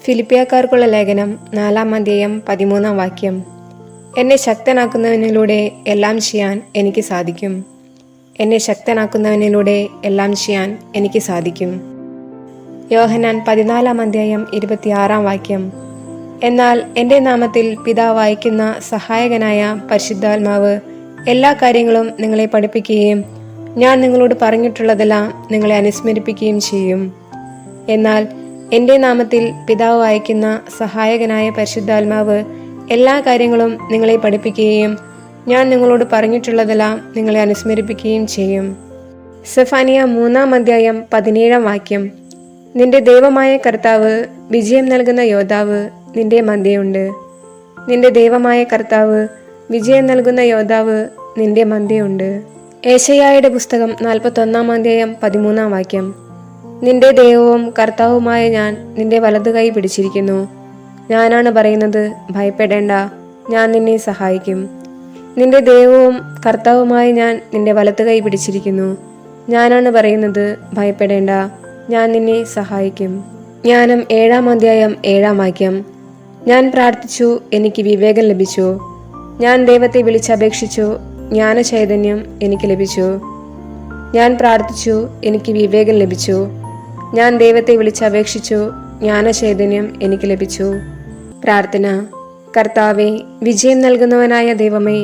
ഫിലിപ്പിയക്കാർക്കുള്ള ലേഖനം 4-ാം അധ്യായം 13-ാം വാക്യം. എന്നെ ശക്തനാക്കുന്നവനിലൂടെ എല്ലാം ചെയ്യാൻ എനിക്ക് സാധിക്കും. എന്നെ ശക്തനാക്കുന്നവനിലൂടെ എല്ലാം ചെയ്യാൻ എനിക്ക് സാധിക്കും. യോഹന്നാൻ 14-ാം അധ്യായം 26-ാം വാക്യം. എന്നാൽ എൻ്റെ നാമത്തിൽ പിതാവ് അയക്കുന്ന സഹായകനായ പരിശുദ്ധാത്മാവ് എല്ലാ കാര്യങ്ങളും നിങ്ങളെ പഠിപ്പിക്കുകയും ഞാൻ നിങ്ങളോട് പറഞ്ഞിട്ടുള്ളതെല്ലാം നിങ്ങളെ അനുസ്മരിപ്പിക്കുകയും ചെയ്യും. എന്നാൽ എൻ്റെ നാമത്തിൽ പിതാവ് അയക്കുന്ന സഹായകനായ പരിശുദ്ധാത്മാവ് എല്ലാ കാര്യങ്ങളും നിങ്ങളെ പഠിപ്പിക്കുകയും ഞാൻ നിങ്ങളോട് പറഞ്ഞിട്ടുള്ളതെല്ലാം നിങ്ങളെ അനുസ്മരിപ്പിക്കുകയും ചെയ്യും. സെഫാനിയ 3-ാം അധ്യായം 17-ാം വാക്യം. നിന്റെ ദൈവമായ കർത്താവ്, വിജയം നൽകുന്ന യോദ്ധാവ് നിന്റെ മധ്യയുണ്ട്. നിന്റെ ദൈവമായ കർത്താവ്, വിജയം നൽകുന്ന യോദ്ധാവ് നിന്റെ മധ്യയുണ്ട്. ഏശയ്യായുടെ പുസ്തകം 41-ാം അധ്യായം 13-ാം വാക്യം. നിന്റെ ദൈവവും കർത്താവുമായ ഞാൻ നിന്റെ വലതു കൈ പിടിച്ചിരിക്കുന്നു. ഞാനാണ് പറയുന്നത്, ഭയപ്പെടേണ്ട, ഞാൻ നിന്നെ സഹായിക്കും. നിന്റെ ദൈവവും കർത്താവുമായ ഞാൻ നിന്റെ വലതു കൈ പിടിച്ചിരിക്കുന്നു. ഞാനാണ് പറയുന്നത്, ഭയപ്പെടേണ്ട, ഞാൻ നിന്നെ സഹായിക്കും. ജ്ഞാനം 7-ാം അധ്യായം 7-ാം വാക്യം. ഞാൻ പ്രാർത്ഥിച്ചു, എനിക്ക് വിവേകം ലഭിച്ചു. ഞാൻ ദൈവത്തെ വിളിച്ചപേക്ഷിച്ചു, ജ്ഞാനചൈതന്യം എനിക്ക് ലഭിച്ചു. ഞാൻ പ്രാർത്ഥിച്ചു, എനിക്ക് വിവേകം ലഭിച്ചു. ഞാൻ ദൈവത്തെ വിളിച്ചപേക്ഷിച്ചു, ജ്ഞാനചൈതന്യം എനിക്ക് ലഭിച്ചു. പ്രാർത്ഥന. കർത്താവേ, വിജയം നൽകുന്നവനായ ദൈവമേ,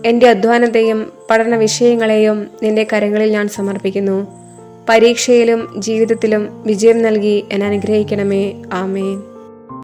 എൻ്റെ അധ്വാനത്തെയും പഠന വിഷയങ്ങളെയും നിന്റെ കരങ്ങളിൽ ഞാൻ സമർപ്പിക്കുന്നു. പരീക്ഷയിലും ജീവിതത്തിലും വിജയം നൽകി എന്നെ അനുഗ്രഹിക്കണമേ. ആമേൻ.